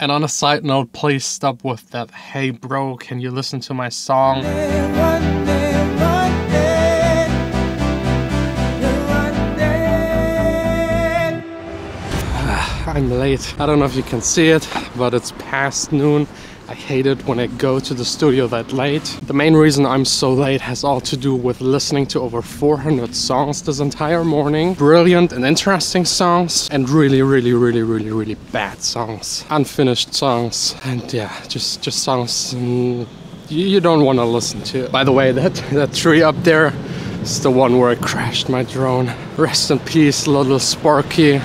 And on a side note, please stop with that, "Hey bro, can you listen to my song?" I'm late. I don't know if you can see it, but it's past noon. I hate it when I go to the studio that late. The main reason I'm so late has all to do with listening to over 400 songs this entire morning. Brilliant and interesting songs, and really bad songs. Unfinished songs, and yeah, just songs you don't want to listen to. By the way, that tree up there is the one where I crashed my drone. Rest in peace, little Sparky.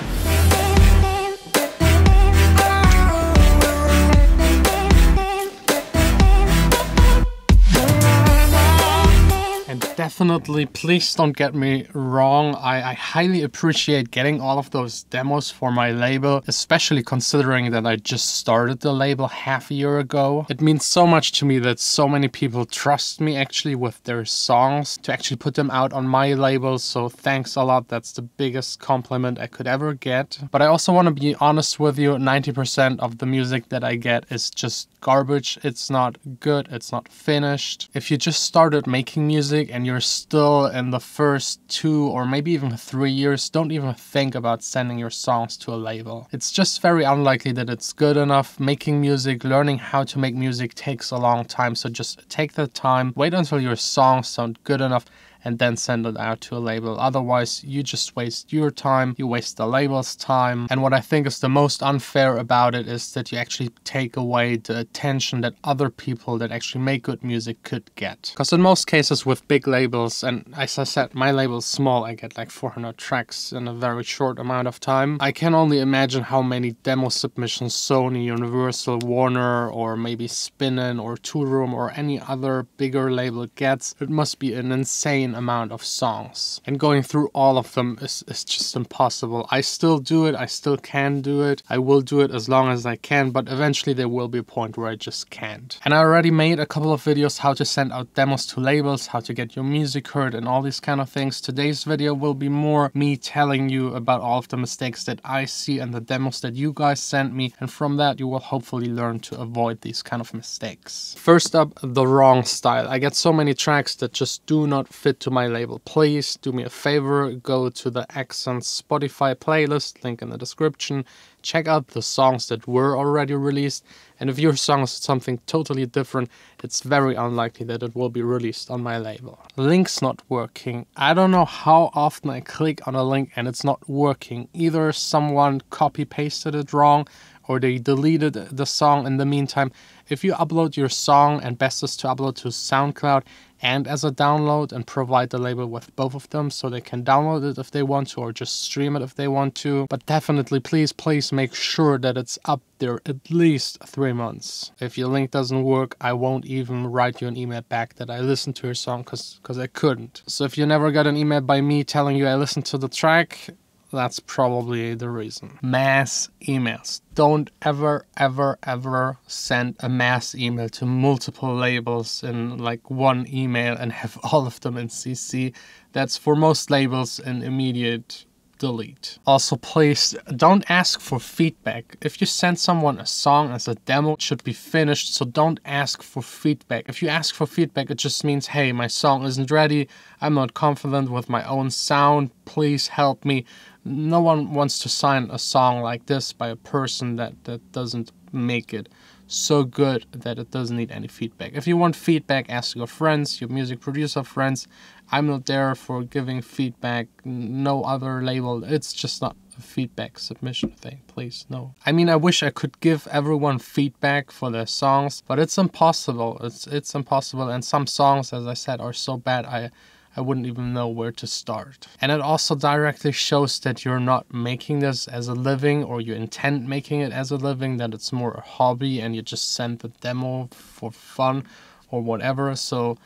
Definitely, please don't get me wrong, I highly appreciate getting all of those demos for my label, especially considering that I just started the label half a year ago. It means so much to me that so many people trust me actually with their songs to actually put them out on my label, so thanks a lot. That's the biggest compliment I could ever get. But I also want to be honest with you, 90% of the music that I get is just garbage. It's not good, it's not finished. If you just started making music and you're still in the first 2 or maybe even 3 years, don't even think about sending your songs to a label. It's just very unlikely that it's good enough. Making music, learning how to make music takes a long time, so just take the time, wait until your songs sound good enough, and then send it out to a label. Otherwise, you just waste your time, you waste the label's time. And what I think is the most unfair about it is that you actually take away the attention that other people that actually make good music could get. Because in most cases with big labels, and as I said, my label's small, I get like 400 tracks in a very short amount of time. I can only imagine how many demo submissions Sony, Universal, Warner, or maybe Spinnin' or Toolroom or any other bigger label gets. It must be an insane amount of songs, and going through all of them is just impossible. I still do it, I still can do it, I will do it as long as I can, but eventually there will be a point where I just can't. And I already made a couple of videos how to send out demos to labels, how to get your music heard, and all these kind of things. Today's video will be more me telling you about all of the mistakes that I see and the demos that you guys sent me, and from that you will hopefully learn to avoid these kind of mistakes. First up, the wrong style. I get so many tracks that just do not fit to my label. Please do me a favor, go to the Accent Spotify playlist, link in the description, check out the songs that were already released, and if your song is something totally different, it's very unlikely that it will be released on my label. Link's not working. I don't know how often I click on a link and it's not working. Either someone copy pasted it wrong or they deleted the song in the meantime. If you upload your song, and best is to upload to SoundCloud and as a download, and provide the label with both of them so they can download it if they want to or just stream it if they want to. But definitely please make sure that it's up there at least 3 months. If your link doesn't work, I won't even write you an email back that I listened to your song because I couldn't. So if you never got an email by me telling you I listened to the track, that's probably the reason. Mass emails. Don't ever send a mass email to multiple labels in like one email and have all of them in CC. That's for most labels an immediate delete. Also, please don't ask for feedback. If you send someone a song as a demo, it should be finished, so don't ask for feedback. If you ask for feedback, it just means, hey, my song isn't ready, I'm not confident with my own sound, please help me. No one wants to sign a song like this by a person that doesn't make it so good that it doesn't need any feedback. If you want feedback, ask your friends, your music producer friends. I'm not there for giving feedback. No other label. It's just not a feedback submission thing. Please, no. I mean, I wish I could give everyone feedback for their songs, but it's impossible. It's impossible. And some songs, as I said, are so bad I wouldn't even know where to start. And it also directly shows that you're not making this as a living, or you intend making it as a living, that it's more a hobby and you just send the demo for fun or whatever. So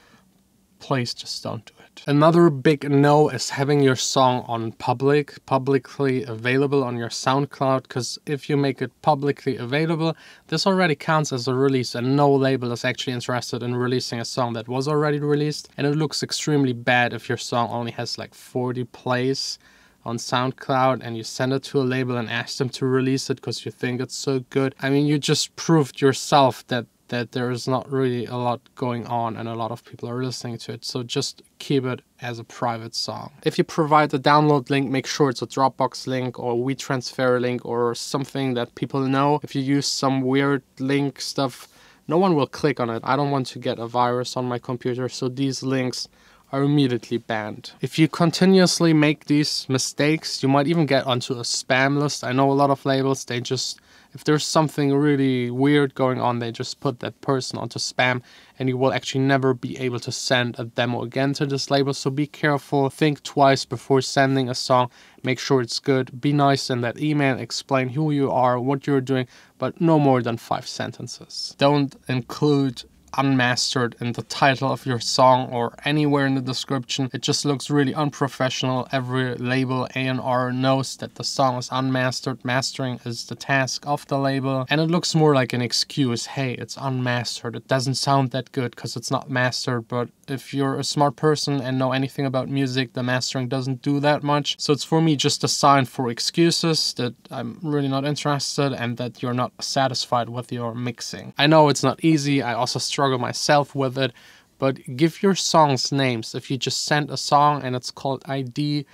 please just don't do it. Another big no is having your song on publicly available on your SoundCloud, because if you make it publicly available, this already counts as a release and no label is actually interested in releasing a song that was already released, and it looks extremely bad if your song only has like 40 plays. on SoundCloud and you send it to a label and ask them to release it because you think it's so good, I mean, you just proved yourself that there is not really a lot going on and a lot of people are listening to it. So just keep it as a private song. If you provide the download link, make sure it's a Dropbox link or WeTransfer link or something that people know. If you use some weird link stuff, no one will click on it. I don't want to get a virus on my computer, so these links are immediately banned. If you continuously make these mistakes, you might even get onto a spam list. I know a lot of labels, they just, if there's something really weird going on, they just put that person onto spam and you will actually never be able to send a demo again to this label. So be careful, think twice before sending a song, make sure it's good, be nice in that email, explain who you are, what you're doing, but no more than 5 sentences. Don't include unmastered in the title of your song or anywhere in the description. It just looks really unprofessional. Every label, A&R, knows that the song is unmastered. Mastering is the task of the label, and it looks more like an excuse. Hey, it's unmastered, it doesn't sound that good because it's not mastered. But if you're a smart person and know anything about music, the mastering doesn't do that much. So it's for me just a sign for excuses that I'm really not interested and that you're not satisfied with your mixing. I know it's not easy, I also struggle myself with it, but give your songs names. If you just send a song and it's called ID,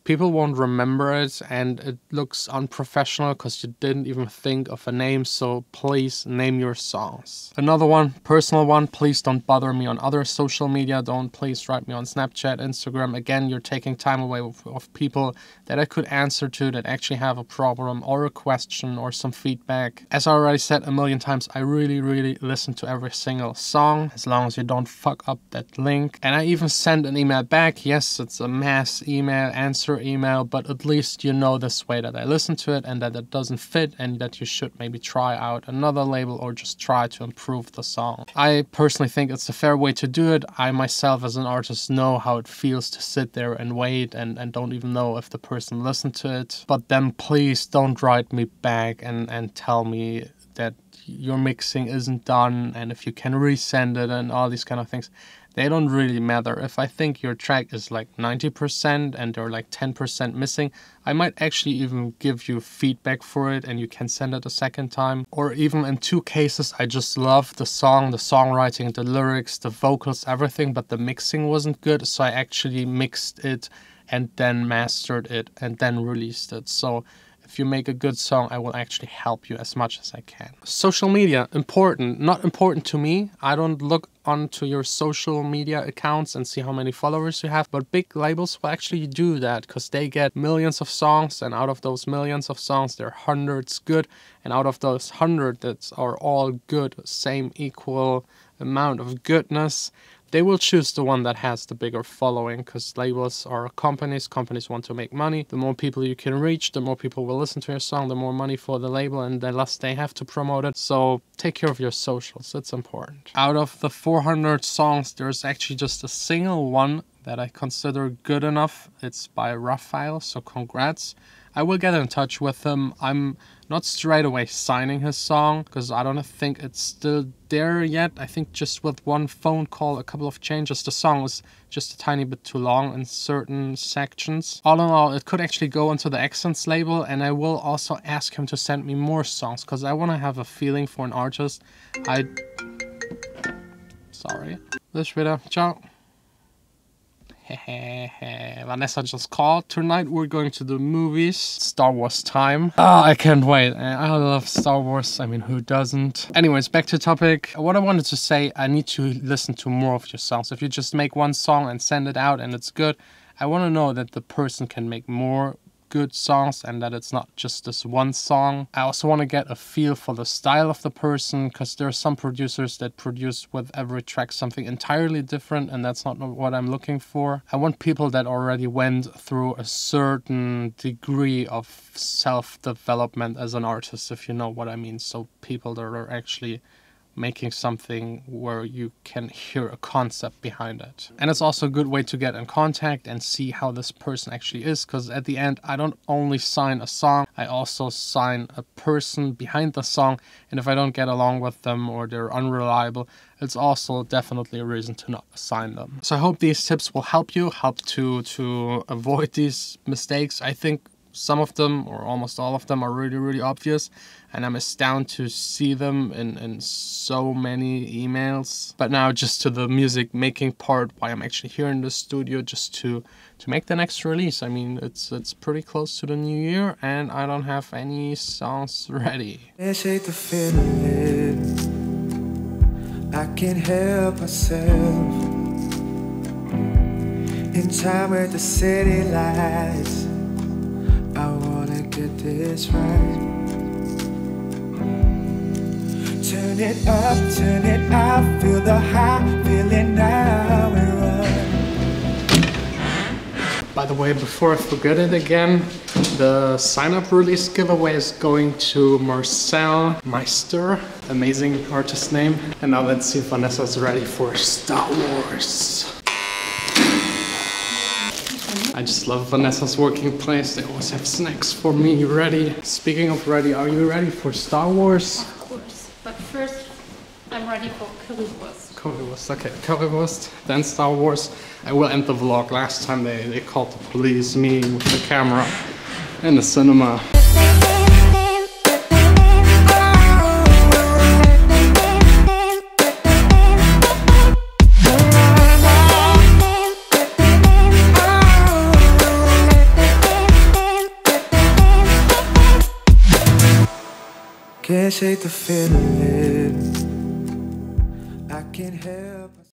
people won't remember it and it looks unprofessional because you didn't even think of a name. So please name your songs. Another one, personal one, please don't bother me on other social media. Don't please write me on Snapchat, Instagram. Again, you're taking time away of people that I could answer to that actually have a problem or a question or some feedback. As I already said a million times, I really listen to every single song as long as you don't fuck up that link. And I even send an email back. Yes, it's a mass email answer email, but at least you know this way that I listen to it and that it doesn't fit and that you should maybe try out another label or just try to improve the song. I personally think it's a fair way to do it. I myself as an artist know how it feels to sit there and wait and don't even know if the person listened to it. But then please don't write me back and tell me that your mixing isn't done and if you can resend it and all these kind of things. They don't really matter. If I think your track is like 90% and there are like 10% missing, I might actually even give you feedback for it and you can send it a second time. Or even in 2 cases, I just love the song, the songwriting, the lyrics, the vocals, everything, but the mixing wasn't good. So I actually mixed it and then mastered it and then released it. So if you make a good song, I will actually help you as much as I can. Social media, important. Not important to me. I don't look onto your social media accounts and see how many followers you have, but big labels will actually do that because they get millions of songs, and out of those millions of songs, there are hundreds good, and out of those 100 that are all good, same equal amount of goodness, they will choose the one that has the bigger following because labels are companies. Companies want to make money. The more people you can reach, the more people will listen to your song, the more money for the label and the less they have to promote it. So take care of your socials. It's important. Out of the 400 songs, there's actually just a single one that I consider good enough. It's by Raphael, so congrats. I will get in touch with him. I'm not straight away signing his song because I don't think it's still there yet. I think just with one phone call, a couple of changes, the song was just a tiny bit too long in certain sections. All in all, it could actually go into the Accents label, and I will also ask him to send me more songs because I want to have a feeling for an artist. Sorry. Bis wieder. Ciao. Vanessa just called. Tonight we're going to the movies. Star Wars time. Oh, I can't wait. I love Star Wars. I mean, who doesn't? Anyways, back to topic. What I wanted to say, I need to listen to more of your songs. If you just make one song and send it out and it's good, I want to know that the person can make more good songs and that it's not just this one song. I also want to get a feel for the style of the person because there are some producers that produce with every track something entirely different, and that's not what I'm looking for. I want people that already went through a certain degree of self-development as an artist, if you know what I mean. So people that are actually making something where you can hear a concept behind it. And it's also a good way to get in contact and see how this person actually is, because at the end I don't only sign a song, I also sign a person behind the song, and if I don't get along with them or they're unreliable, it's also definitely a reason to not sign them. So I hope these tips will help you, help to avoid these mistakes. I think some of them, or almost all of them, are really obvious, and I'm astounded to see them in so many emails. But now just to the music making part, why I'm actually here in the studio, just to make the next release. I mean, it's pretty close to the new year, and I don't have any songs ready. I hate the feeling, I can't help myself. In time with the city lights, I wanna get this right. Turn it up, feel the high, feeling now and run. By the way, before I forget it again, the sineUP release giveaway is going to Marcel Meister, amazing artist name. And now let's see if Vanessa's ready for Star Wars. I just love Vanessa's working place. They always have snacks for me ready. Speaking of ready, are you ready for Star Wars? Of course, but first I'm ready for currywurst. Currywurst, okay. Currywurst, then Star Wars. I will end the vlog. Last time they called the police, me with the camera in the cinema. Can't shake the feeling, I can't help